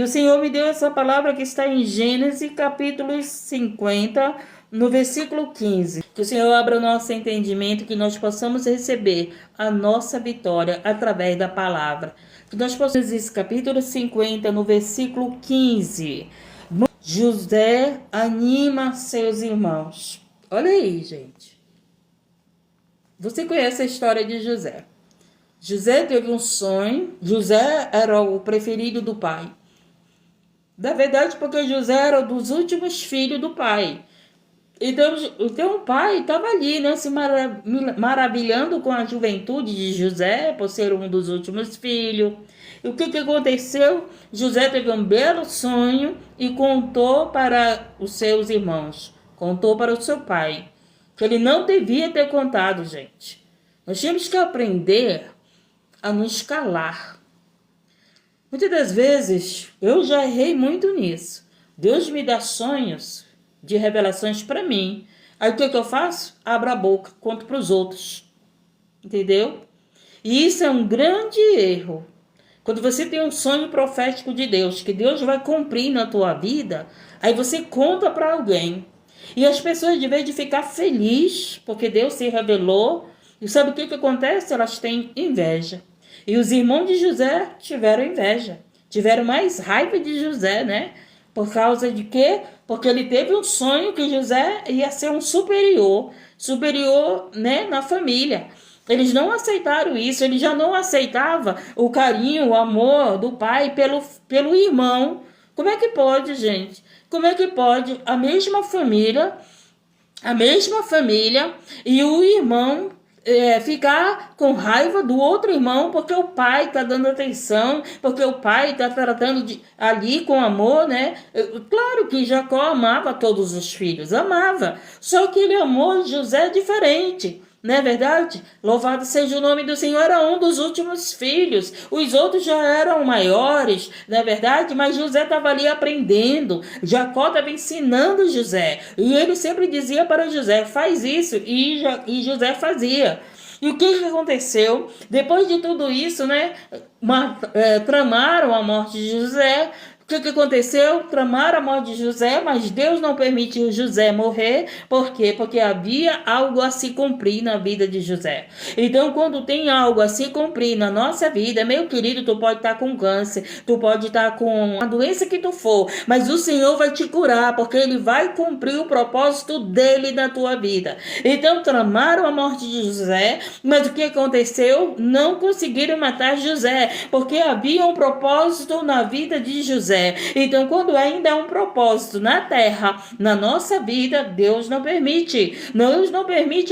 E o Senhor me deu essa palavra que está em Gênesis capítulo 50, no versículo 15. Que o Senhor abra o nosso entendimento, que nós possamos receber a nossa vitória através da palavra. Que nós possamos, esse capítulo 50, no versículo 15. José anima seus irmãos. Olha aí, gente. Você conhece a história de José. José teve um sonho. José era o preferido do pai. Na verdade, porque José era um dos últimos filhos do pai. Então o pai estava ali, né, se maravilhando com a juventude de José, por ser um dos últimos filhos. E o que aconteceu? José teve um belo sonho e contou para os seus irmãos, contou para o seu pai, que ele não devia ter contado, gente. Nós temos que aprender a nos calar. Muitas das vezes, eu já errei muito nisso. Deus me dá sonhos de revelações para mim. Aí o que eu faço? Abro a boca, conto para os outros. Entendeu? E isso é um grande erro. Quando você tem um sonho profético de Deus, que Deus vai cumprir na tua vida, aí você conta para alguém. E as pessoas, de vez de ficar felizes, porque Deus se revelou, e sabe o que acontece? Elas têm inveja. E os irmãos de José tiveram inveja, tiveram mais raiva de José, né? Por causa de quê? Porque ele teve um sonho que José ia ser um superior, né, na família. Eles não aceitaram isso, ele já não aceitava o carinho, o amor do pai pelo irmão. Como é que pode, gente? Como é que pode a mesma família e o irmão ficar com raiva do outro irmão porque o pai está dando atenção, porque o pai está tratando ali com amor, né? Claro que Jacó amava todos os filhos, amava, só que ele amou José diferente. Não é verdade? Louvado seja o nome do Senhor, era um dos últimos filhos. Os outros já eram maiores, não é verdade? Mas José estava ali aprendendo. Jacó estava ensinando José. E ele sempre dizia para José, faz isso. E José fazia. E o que aconteceu? Depois de tudo isso, né? Tramaram a morte de José. O que aconteceu? Tramaram a morte de José, mas Deus não permitiu José morrer. Por quê? Porque havia algo a se cumprir na vida de José. Então, quando tem algo a se cumprir na nossa vida, meu querido, tu pode estar com câncer, tu pode estar com a doença que tu for, mas o Senhor vai te curar, porque Ele vai cumprir o propósito dEle na tua vida. Então, tramaram a morte de José, mas o que aconteceu? Não conseguiram matar José, porque havia um propósito na vida de José. Então, quando ainda há um propósito na terra, na nossa vida, Deus não permite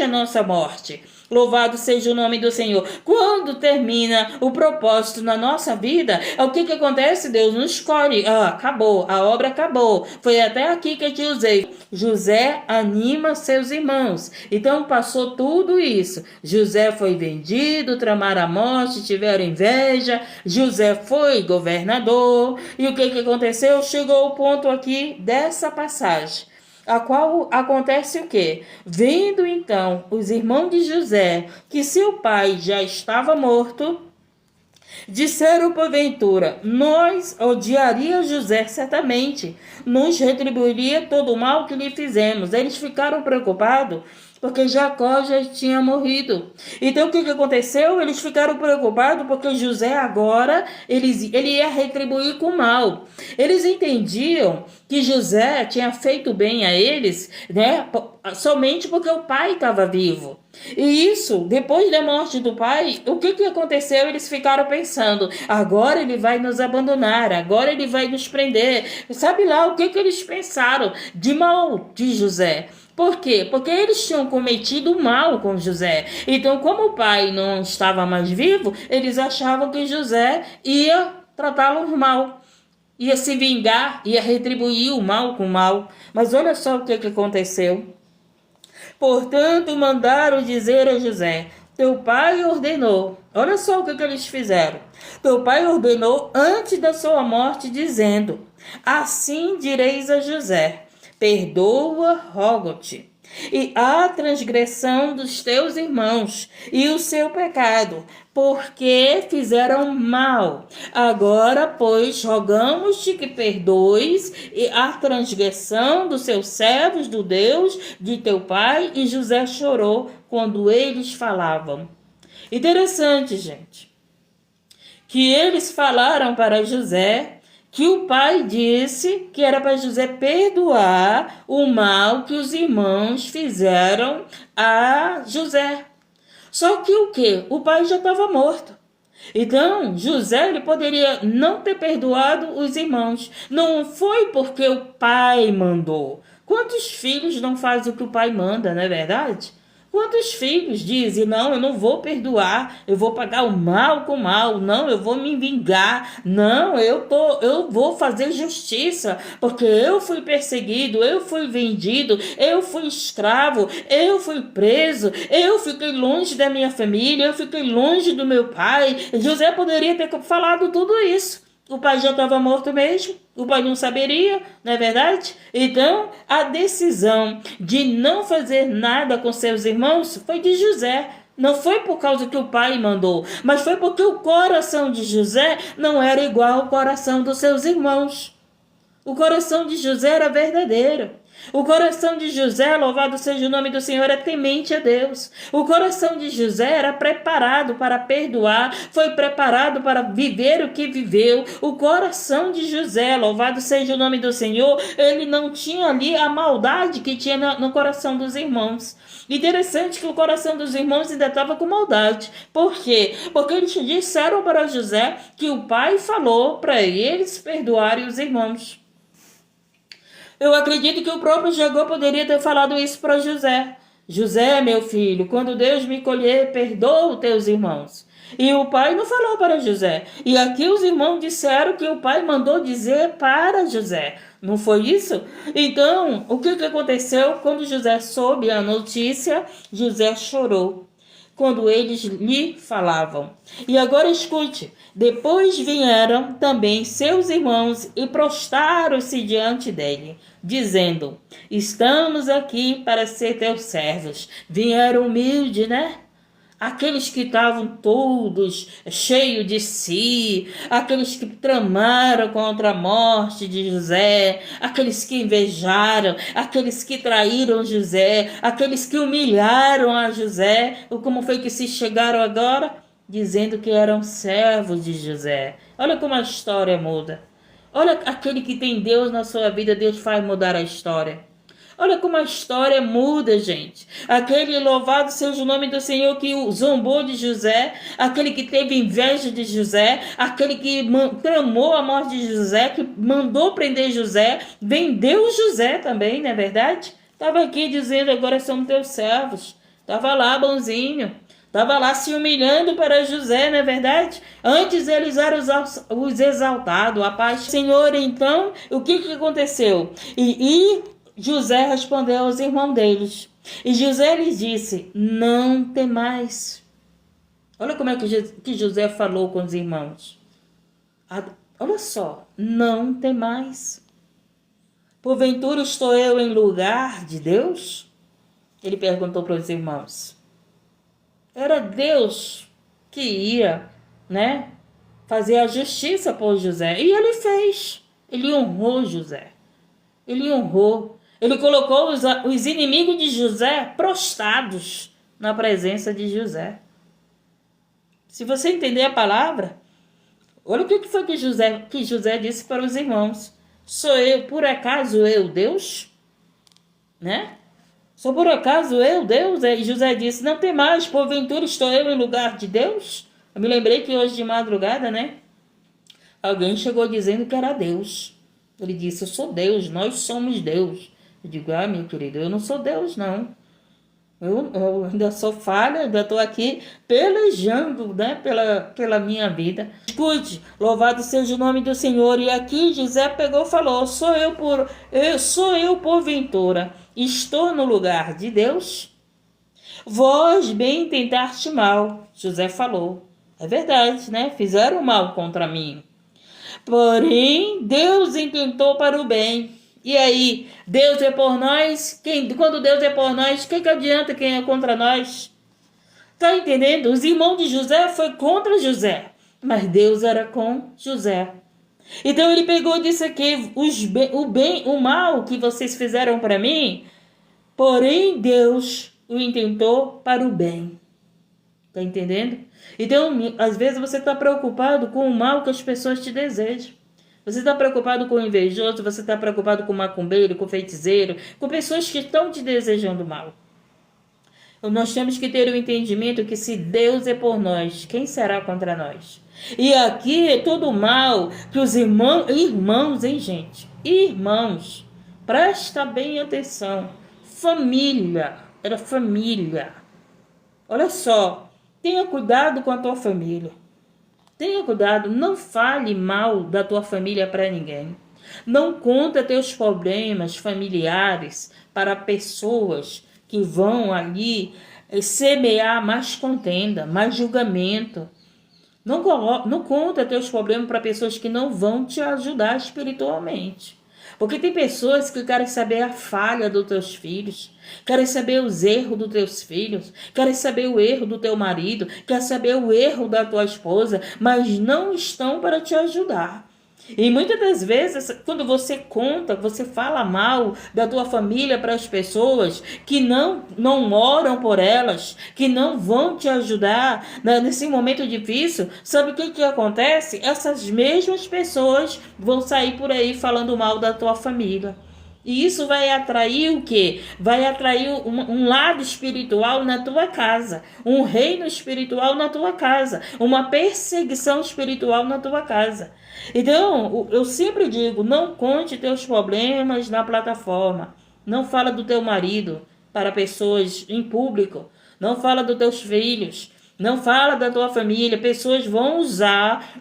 a nossa morte. Louvado seja o nome do Senhor. Quando termina o propósito na nossa vida, o que acontece? Deus nos escolhe. Acabou, a obra acabou. Foi até aqui que eu te usei. José anima seus irmãos. Então passou tudo isso. José foi vendido, tramaram a morte, tiveram inveja. José foi governador. E o que aconteceu? Chegou o ponto aqui dessa passagem, a qual acontece o quê? Vendo então os irmãos de José que seu pai já estava morto, disseram porventura, nós odiaria José certamente, nos retribuiria todo o mal que lhe fizemos. Eles ficaram preocupados porque Jacó já tinha morrido. Então o que aconteceu? Eles ficaram preocupados porque José agora ele ia retribuir com mal. Eles entendiam que José tinha feito bem a eles, né? Somente porque o pai estava vivo. E isso, depois da morte do pai, o que aconteceu? Eles ficaram pensando, agora ele vai nos abandonar, agora ele vai nos prender. Sabe lá o que eles pensaram de mal de José? Por quê? Porque eles tinham cometido mal com José. Então, como o pai não estava mais vivo, eles achavam que José ia tratá-los mal, ia se vingar, ia retribuir o mal com o mal. Mas olha só o que aconteceu. Portanto, mandaram dizer a José, teu pai ordenou. Olha só o que eles fizeram. Teu pai ordenou antes da sua morte, dizendo, assim direis a José, perdoa, rogo-te, e a transgressão dos teus irmãos, e o seu pecado, porque fizeram mal. Agora, pois, rogamos-te que perdoes a transgressão dos seus servos, do Deus de teu pai. E José chorou quando eles falavam. Interessante, gente, que eles falaram para José que o pai disse que era para José perdoar o mal que os irmãos fizeram a José. Só que o quê? O pai já estava morto. Então, José ele poderia não ter perdoado os irmãos. Não foi porque o pai mandou. Quantos filhos não fazem o que o pai manda, não é verdade? Quantos filhos dizem, não, eu não vou perdoar, eu vou pagar o mal com o mal, não, eu vou me vingar, não, eu vou fazer justiça, porque eu fui perseguido, eu fui vendido, eu fui escravo, eu fui preso, eu fiquei longe da minha família, eu fiquei longe do meu pai. José poderia ter falado tudo isso. O pai já estava morto mesmo, o pai não saberia, não é verdade? Então, a decisão de não fazer nada com seus irmãos foi de José. Não foi por causa que o pai mandou, mas foi porque o coração de José não era igual ao coração dos seus irmãos. O coração de José era verdadeiro. O coração de José, louvado seja o nome do Senhor, é temente a Deus. O coração de José era preparado para perdoar, foi preparado para viver o que viveu. O coração de José, louvado seja o nome do Senhor, ele não tinha ali a maldade que tinha no coração dos irmãos. Interessante que o coração dos irmãos ainda estava com maldade. Por quê? Porque eles disseram para José que o pai falou para eles perdoarem os irmãos. Eu acredito que o próprio Jacó poderia ter falado isso para José. José, meu filho, quando Deus me colher, perdoa os teus irmãos. E o pai não falou para José. E aqui os irmãos disseram que o pai mandou dizer para José. Não foi isso? Então, o que aconteceu? Quando José soube a notícia, José chorou quando eles lhe falavam. E agora escute, depois vieram também seus irmãos e prostraram-se diante dele, dizendo, estamos aqui para ser teus servos. Vieram humildes, né? Aqueles que estavam todos cheios de si, aqueles que tramaram contra a morte de José, aqueles que invejaram, aqueles que traíram José, aqueles que humilharam a José. Como foi que se chegaram agora? Dizendo que eram servos de José. Olha como a história muda. Olha aquele que tem Deus na sua vida, Deus faz mudar a história. Olha como a história muda, gente. Aquele louvado seja o nome do Senhor que zombou de José, aquele que teve inveja de José, aquele que tramou a morte de José, que mandou prender José, vendeu José também, não é verdade? Estava aqui dizendo, agora somos teus servos. Estava lá, bonzinho. Estava lá se humilhando para José, não é verdade? Antes eles eram os exaltados, a paz do Senhor. Então, o que aconteceu? José respondeu aos irmãos deles. E José lhes disse, não temais. Olha como é que José falou com os irmãos. Olha só, não temais. Porventura estou eu em lugar de Deus? Ele perguntou para os irmãos. Era Deus que ia, né, fazer a justiça por José. E ele fez. Ele honrou José. Ele honrou. Ele colocou os inimigos de José prostrados na presença de José. Se você entender a palavra, olha o que foi que José disse para os irmãos. Sou eu, por acaso eu, Deus? Né? Sou por acaso eu, Deus? E José disse, não tem mais, porventura estou eu em lugar de Deus? Eu me lembrei que hoje de madrugada, né? Alguém chegou dizendo que era Deus. Ele disse, eu sou Deus, nós somos Deus. Eu digo, meu querido, eu não sou Deus, não. Eu ainda sou falha, ainda estou aqui pelejando, né, pela minha vida. Escute, louvado seja o nome do Senhor. E aqui José pegou e falou, sou eu porventura, estou no lugar de Deus? Vós bem tentaste mal, José falou. É verdade, né? Fizeram mal contra mim. Porém, Deus intentou para o bem. E aí, Deus é por nós? Quando Deus é por nós, o que adianta quem é contra nós? Tá entendendo? Os irmãos de José foi contra José, mas Deus era com José. Então ele pegou e disse aqui, o mal que vocês fizeram para mim, porém Deus o intentou para o bem. Tá entendendo? Então, às vezes você está preocupado com o mal que as pessoas te desejam. Você está preocupado com o invejoso, você está preocupado com o macumbeiro, com o feiticeiro, com pessoas que estão te desejando mal. Nós temos que ter o entendimento que se Deus é por nós, quem será contra nós? E aqui é todo mal que os irmãos, hein, gente? Irmãos, presta bem atenção. Família, era família. Olha só, tenha cuidado com a tua família. Tenha cuidado, não fale mal da tua família para ninguém. Não conta teus problemas familiares para pessoas que vão ali semear mais contenda, mais julgamento. Não conta teus problemas para pessoas que não vão te ajudar espiritualmente. Porque tem pessoas que querem saber a falha dos teus filhos, querem saber os erros dos teus filhos, querem saber o erro do teu marido, querem saber o erro da tua esposa, mas não estão para te ajudar. E muitas das vezes, quando você conta, você fala mal da tua família para as pessoas que não oram por elas, que não vão te ajudar nesse momento difícil, sabe o que acontece? Essas mesmas pessoas vão sair por aí falando mal da tua família. E isso vai atrair o quê? Vai atrair um lado espiritual na tua casa, um reino espiritual na tua casa, uma perseguição espiritual na tua casa. Então, eu sempre digo, não conte teus problemas na plataforma. Não fala do teu marido para pessoas em público. Não fala dos teus filhos. Não fala da tua família. Pessoas vão usar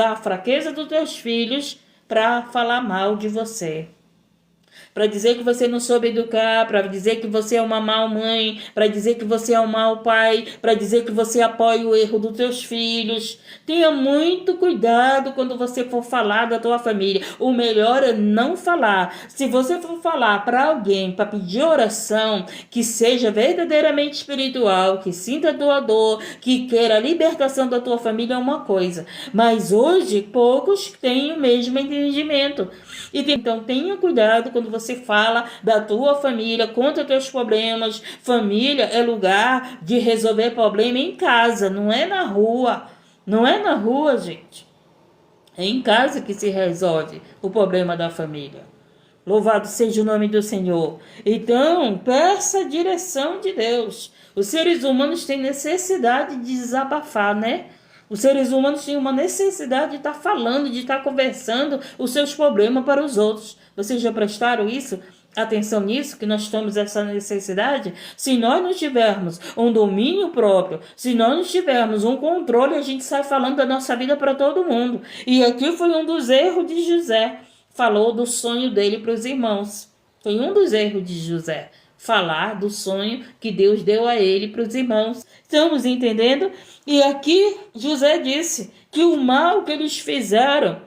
a fraqueza dos teus filhos para falar mal de você. Para dizer que você não soube educar, para dizer que você é uma má mãe, para dizer que você é um mau pai, para dizer que você apoia o erro dos teus filhos. Tenha muito cuidado quando você for falar da tua família. O melhor é não falar. Se você for falar para alguém, para pedir oração, que seja verdadeiramente espiritual, que sinta a tua dor, que queira a libertação da tua família, é uma coisa. Mas hoje, poucos têm o mesmo entendimento. Então, tenha cuidado quando você fala da tua família, conta teus problemas. Família é lugar de resolver problema em casa, não é na rua. Não é na rua, gente. É em casa que se resolve o problema da família. Louvado seja o nome do Senhor. Então, peça a direção de Deus. Os seres humanos têm necessidade de desabafar, né? Os seres humanos têm uma necessidade de estar falando, de estar conversando os seus problemas para os outros. Vocês já prestaram atenção nisso, que nós temos essa necessidade? Se nós não tivermos um domínio próprio, se nós não tivermos um controle, a gente sai falando da nossa vida para todo mundo. E aqui foi um dos erros de José. Falou do sonho dele para os irmãos. Foi um dos erros de José. Falar do sonho que Deus deu a ele para os irmãos. Estamos entendendo? E aqui José disse que o mal que eles fizeram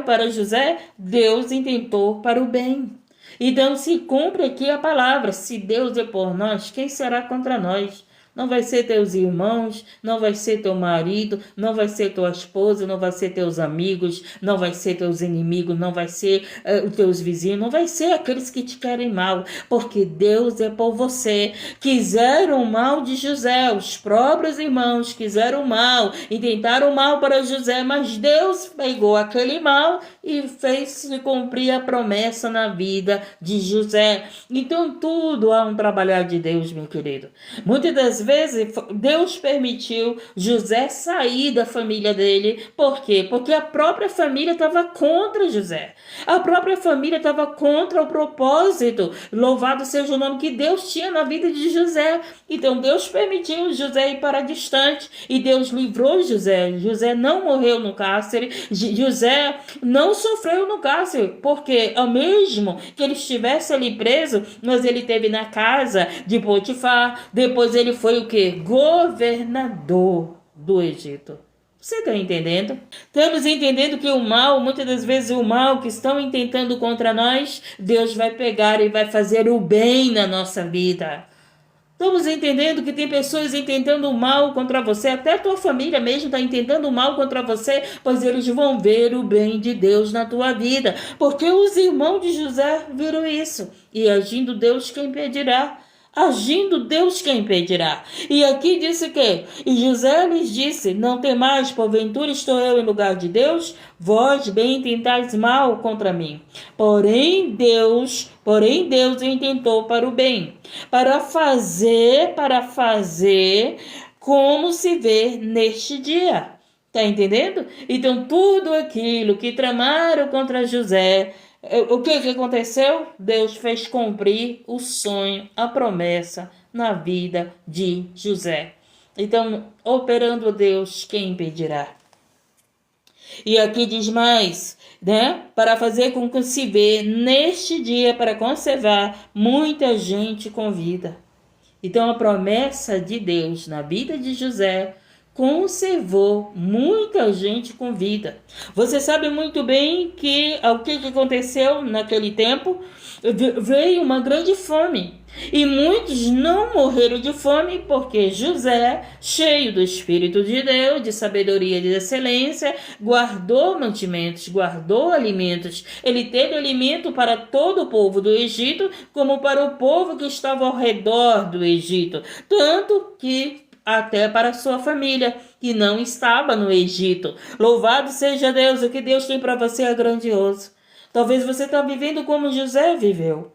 para José, Deus intentou para o bem. Então se cumpre aqui a palavra: se Deus é por nós, quem será contra nós? Não vai ser teus irmãos, não vai ser teu marido, não vai ser tua esposa, não vai ser teus amigos, não vai ser teus inimigos, não vai ser os teus vizinhos, não vai ser aqueles que te querem mal, porque Deus é por você. Quiseram o mal de José, os próprios irmãos quiseram o mal, intentaram o mal para José, mas Deus pegou aquele mal e fez se cumprir a promessa na vida de José. Então tudo há um trabalhar de Deus, meu querido. Muitas das vezes Deus permitiu José sair da família dele. Por quê? Porque a própria família estava contra José. A própria família estava contra o propósito, louvado seja o nome, que Deus tinha na vida de José. Então Deus permitiu José ir para distante e Deus livrou José. José não morreu no cárcere, José não sofreu no cárcere, porque ao mesmo que ele estivesse ali preso, mas ele esteve na casa de Potifar. Depois ele foi o quê? Governador do Egito. Você está entendendo? Estamos entendendo que o mal, muitas das vezes o mal que estão intentando contra nós, Deus vai pegar e vai fazer o bem na nossa vida. Estamos entendendo que tem pessoas intentando o mal contra você, até a tua família mesmo está intentando o mal contra você, pois eles vão ver o bem de Deus na tua vida. Porque os irmãos de José viram isso. E agindo Deus, quem impedirá? Agindo Deus, quem impedirá? E aqui disse que, e José lhes disse, não temais, porventura estou eu em lugar de Deus? Vós bem tentais mal contra mim. Porém Deus intentou para o bem, para fazer como se vê neste dia. Tá entendendo? Então tudo aquilo que tramaram contra José, o que aconteceu? Deus fez cumprir o sonho, a promessa na vida de José. Então, operando Deus, quem impedirá? E aqui diz mais, né? Para fazer com que se vê neste dia, para conservar muita gente com vida. Então, a promessa de Deus na vida de José conservou muita gente com vida. Você sabe muito bem que o que aconteceu naquele tempo? Veio uma grande fome. E muitos não morreram de fome porque José, cheio do Espírito de Deus, de sabedoria e de excelência, guardou mantimentos, guardou alimentos. Ele teve alimento para todo o povo do Egito, como para o povo que estava ao redor do Egito. Tanto que até para a sua família, que não estava no Egito. Louvado seja Deus, o que Deus tem para você é grandioso. Talvez você está vivendo como José viveu.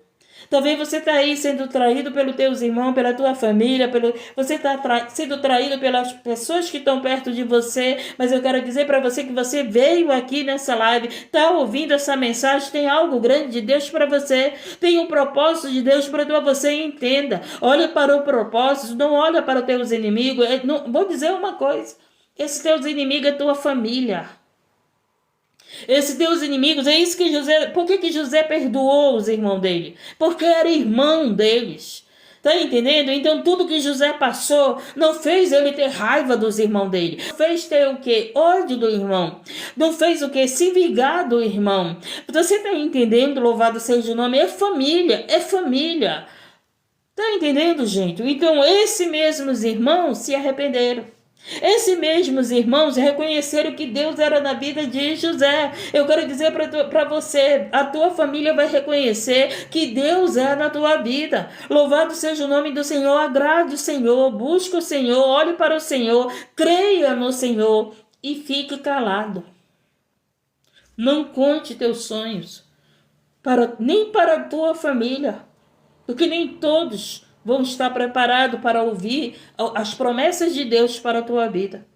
Talvez você está aí sendo traído pelos teus irmãos, pela tua família, você está sendo traído pelas pessoas que estão perto de você, mas eu quero dizer para você que você veio aqui nessa live, está ouvindo essa mensagem, tem algo grande de Deus para você, tem um propósito de Deus para você, entenda. Olha para o propósito, não olha para os teus inimigos. Vou dizer uma coisa, esses teus inimigos é tua família. Esses teus inimigos, é isso que José... Por que José perdoou os irmãos dele? Porque era irmão deles. Tá entendendo? Então tudo que José passou não fez ele ter raiva dos irmãos dele. Não fez ter o quê? Ódio do irmão. Não fez o quê? Se vingar do irmão. Você tá entendendo? Louvado seja o nome. É família. É família. Tá entendendo, gente? Então esses mesmos irmãos se arrependeram. Esses mesmos irmãos reconheceram que Deus era na vida de José. Eu quero dizer para você, a tua família vai reconhecer que Deus é na tua vida. Louvado seja o nome do Senhor, agrade o Senhor, busque o Senhor, olhe para o Senhor, creia no Senhor e fique calado. Não conte teus sonhos, nem para a tua família, porque nem todos vão estar preparados para ouvir as promessas de Deus para a tua vida.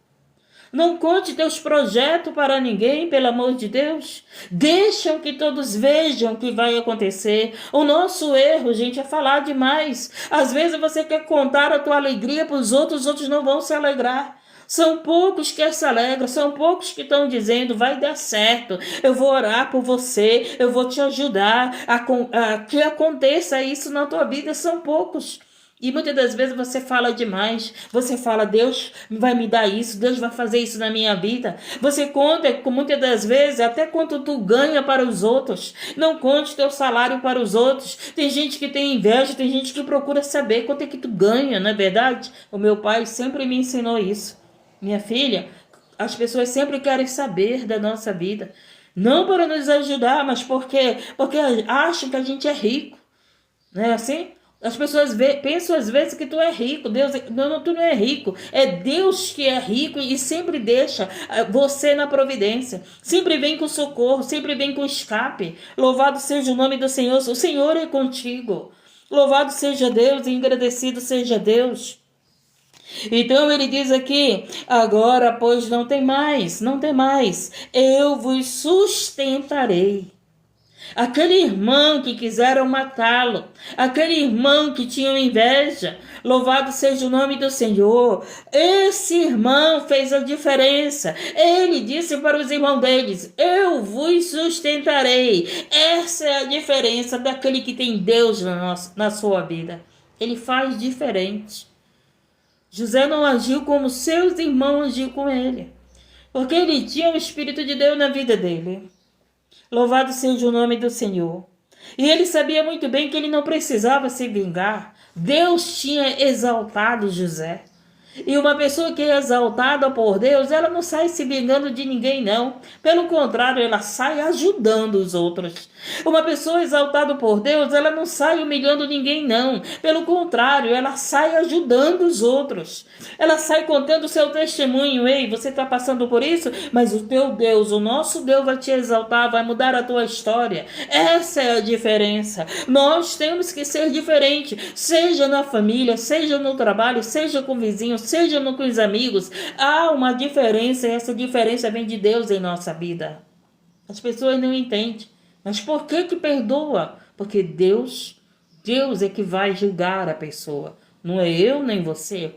Não conte teus projetos para ninguém, pelo amor de Deus. Deixa que todos vejam o que vai acontecer. O nosso erro, gente, é falar demais. Às vezes você quer contar a tua alegria para os outros não vão se alegrar. São poucos que se alegram, são poucos que estão dizendo, vai dar certo, eu vou orar por você, eu vou te ajudar a que aconteça isso na tua vida, são poucos. E muitas das vezes você fala demais, você fala, Deus vai me dar isso, Deus vai fazer isso na minha vida. Você conta com muitas das vezes até quanto tu ganha para os outros. Não conte teu salário para os outros. Tem gente que tem inveja, tem gente que procura saber quanto é que tu ganha, não é verdade? O meu pai sempre me ensinou isso. Minha filha, as pessoas sempre querem saber da nossa vida. Não para nos ajudar, mas porque acham que a gente é rico. Não é assim? As pessoas pensam às vezes que tu é rico. Deus, não, tu não é rico. É Deus que é rico e sempre deixa você na providência. Sempre vem com socorro, sempre vem com escape. Louvado seja o nome do Senhor. O Senhor é contigo. Louvado seja Deus e agradecido seja Deus. Então ele diz aqui, agora pois não tem mais, eu vos sustentarei. Aquele irmão que quiseram matá-lo, aquele irmão que tinha inveja, louvado seja o nome do Senhor, esse irmão fez a diferença. Ele disse para os irmãos deles, eu vos sustentarei. Essa é a diferença daquele que tem Deus na sua vida. Ele faz diferente. José não agiu como seus irmãos agiu com ele, porque ele tinha o Espírito de Deus na vida dele. Louvado seja o nome do Senhor. E ele sabia muito bem que ele não precisava se vingar, Deus tinha exaltado José. E uma pessoa que é exaltada por Deus, ela não sai se vingando de ninguém, não. Pelo contrário, ela sai ajudando os outros. Uma pessoa exaltada por Deus, ela não sai humilhando ninguém, não. Pelo contrário, ela sai ajudando os outros. Ela sai contando o seu testemunho. Ei, você está passando por isso? Mas o teu Deus, o nosso Deus vai te exaltar, vai mudar a tua história. Essa é a diferença. Nós temos que ser diferente, seja na família, seja no trabalho, seja com vizinhos, seja com os amigos. Há uma diferença e essa diferença vem de Deus em nossa vida. As pessoas não entendem. Mas por que perdoa? Porque Deus é que vai julgar a pessoa. Não é eu nem você.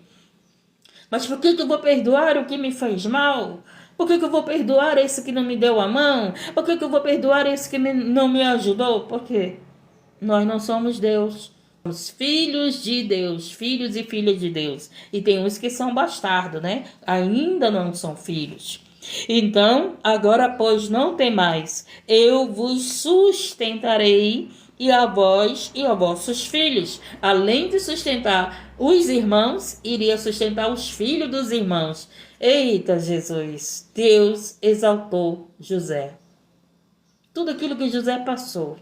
Mas por que eu vou perdoar o que me fez mal? Por que eu vou perdoar esse que não me deu a mão? Por que eu vou perdoar esse que não me ajudou? Porque nós não somos Deus. Somos filhos de Deus, filhos e filhas de Deus. E tem uns que são bastardos, né? Ainda não são filhos. Então, agora, pois, não tem mais. Eu vos sustentarei, e a vós e a vossos filhos. Além de sustentar os irmãos, iria sustentar os filhos dos irmãos. Eita, Jesus! Deus exaltou José. Tudo aquilo que José passou,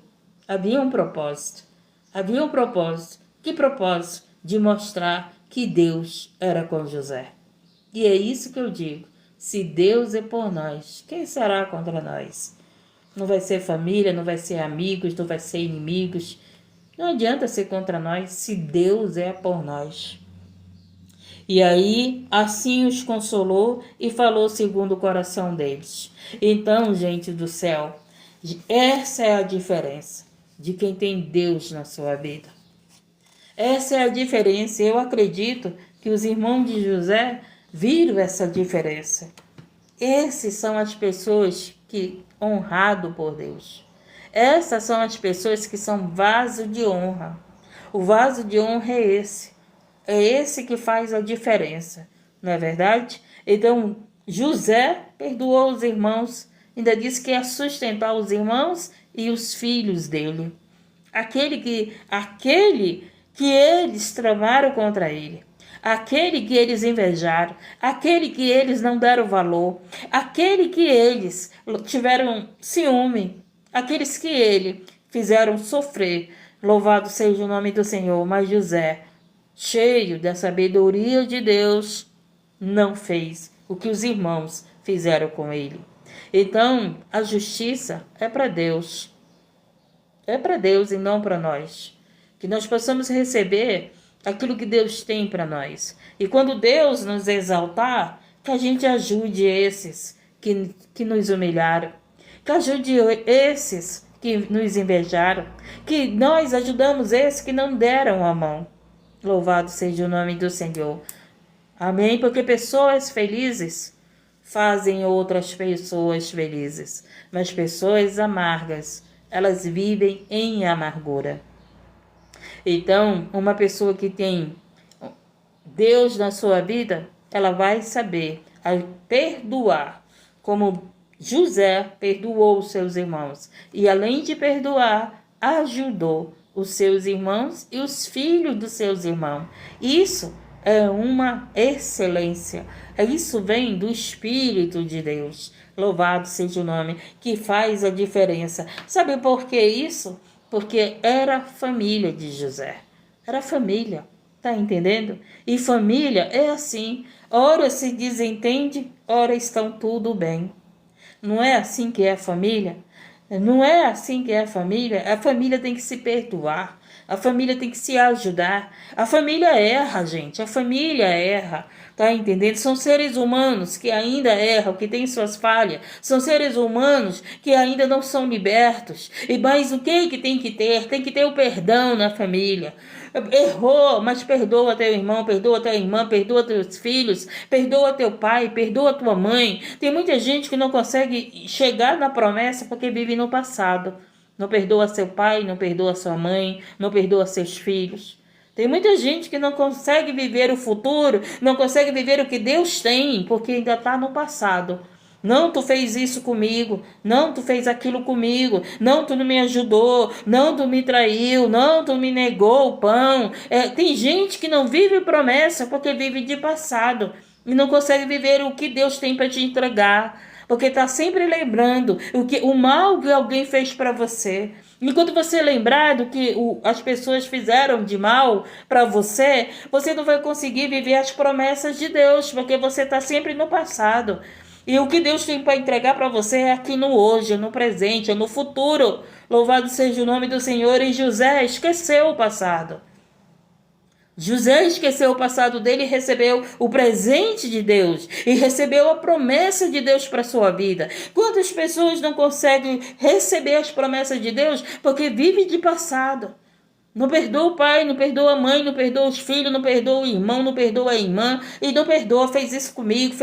havia um propósito. Havia um propósito. Que propósito? De mostrar que Deus era com José. E é isso que eu digo. Se Deus é por nós, quem será contra nós? Não vai ser família, não vai ser amigos, não vai ser inimigos. Não adianta ser contra nós se Deus é por nós. E aí, assim os consolou e falou segundo o coração deles. Então, gente do céu, essa é a diferença de quem tem Deus na sua vida. Essa é a diferença. Eu acredito que os irmãos de José viram essa diferença. Esses são as pessoas que honrado por Deus. Essas são as pessoas que são vaso de honra. O vaso de honra é esse. É esse que faz a diferença. Não é verdade? Então, José perdoou os irmãos. Ainda disse que ia sustentar os irmãos e os filhos dele. Aquele que eles tramaram contra ele. Aquele que eles invejaram, aquele que eles não deram valor, aquele que eles tiveram ciúme, aqueles que ele fizeram sofrer. Louvado seja o nome do Senhor. Mas José, cheio da sabedoria de Deus, não fez o que os irmãos fizeram com ele. Então, a justiça é para Deus. É para Deus e não para nós. Que nós possamos receber aquilo que Deus tem para nós. E quando Deus nos exaltar, que a gente ajude esses que nos humilharam. Que ajude esses que nos invejaram. Que nós ajudamos esses que não deram a mão. Louvado seja o nome do Senhor. Amém? Porque pessoas felizes fazem outras pessoas felizes. Mas pessoas amargas, elas vivem em amargura. Então, uma pessoa que tem Deus na sua vida, ela vai saber perdoar, como José perdoou os seus irmãos. E além de perdoar, ajudou os seus irmãos e os filhos dos seus irmãos. Isso é uma excelência. Isso vem do Espírito de Deus. Louvado seja o nome, que faz a diferença. Sabe por que isso? Porque era família de José. Era família. Tá entendendo? E família é assim. Ora se desentende, ora estão tudo bem. Não é assim que é a família? Não é assim que é a família. A família tem que se perdoar. A família tem que se ajudar. A família erra, gente. A família erra. Tá entendendo? São seres humanos que ainda erram, que têm suas falhas. São seres humanos que ainda não são libertos. E mais o que tem que ter? Tem que ter o perdão na família. Errou, mas perdoa teu irmão, perdoa tua irmã, perdoa teus filhos, perdoa teu pai, perdoa tua mãe. Tem muita gente que não consegue chegar na promessa porque vive no passado. Não perdoa seu pai, não perdoa sua mãe, não perdoa seus filhos. Tem muita gente que não consegue viver o futuro, não consegue viver o que Deus tem, porque ainda está no passado. Não, tu fez isso comigo. Não, tu fez aquilo comigo. Não, tu não me ajudou. Não, tu me traiu. Não, tu me negou o pão. Tem gente que não vive promessa porque vive de passado e não consegue viver o que Deus tem para te entregar. Porque está sempre lembrando o mal que alguém fez para você. E quando você lembrar do que as pessoas fizeram de mal para você, você não vai conseguir viver as promessas de Deus, porque você está sempre no passado. E o que Deus tem para entregar para você é aqui no hoje, no presente, no futuro. Louvado seja o nome do Senhor. E José esqueceu o passado. José esqueceu o passado dele e recebeu o presente de Deus. E recebeu a promessa de Deus para a sua vida. Quantas pessoas não conseguem receber as promessas de Deus porque vivem de passado? Não perdoa o pai, não perdoa a mãe, não perdoa os filhos, não perdoa o irmão, não perdoa a irmã. E não perdoa, fez isso comigo,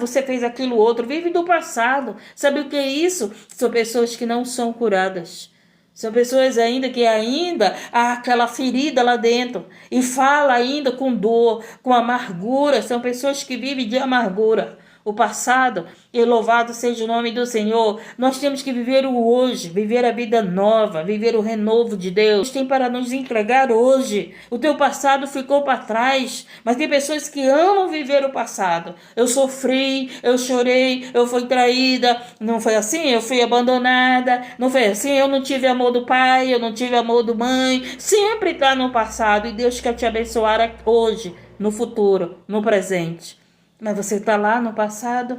você fez aquilo outro. Vive do passado. Sabe o que é isso? São pessoas que não são curadas. São pessoas que ainda há aquela ferida lá dentro e fala ainda com dor, com amargura. São pessoas que vivem de amargura. O passado, e louvado seja o nome do Senhor. Nós temos que viver o hoje, viver a vida nova, viver o renovo de Deus. Tem para nos entregar hoje. O teu passado ficou para trás, mas tem pessoas que amam viver o passado. Eu sofri, eu chorei, eu fui traída, não foi assim? Eu fui abandonada, não foi assim? Eu não tive amor do pai, eu não tive amor do mãe. Sempre está no passado e Deus quer te abençoar hoje, no futuro, no presente. Mas você está lá no passado?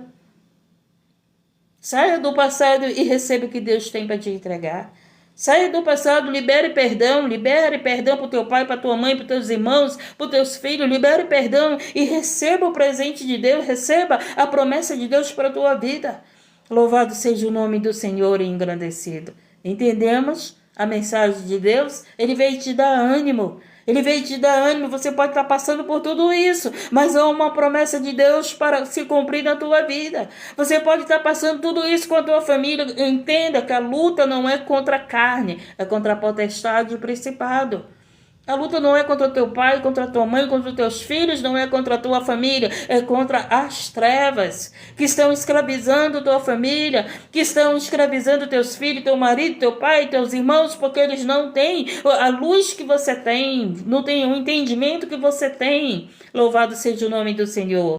Saia do passado e receba o que Deus tem para te entregar. Saia do passado, libere perdão para o teu pai, para tua mãe, para os teus irmãos, para os teus filhos, libere perdão e receba o presente de Deus, receba a promessa de Deus para a tua vida. Louvado seja o nome do Senhor e engrandecido. Entendemos a mensagem de Deus? Ele veio te dar ânimo. Ele veio te dar ânimo. Você pode estar passando por tudo isso, mas há uma promessa de Deus para se cumprir na tua vida. Você pode estar passando tudo isso com a tua família. Entenda que a luta não é contra a carne, é contra a potestade e o principado. A luta não é contra o teu pai, contra a tua mãe, contra os teus filhos, não é contra a tua família, é contra as trevas que estão escravizando tua família, que estão escravizando teus filhos, teu marido, teu pai, teus irmãos, porque eles não têm a luz que você tem, não têm o entendimento que você tem. Louvado seja o nome do Senhor.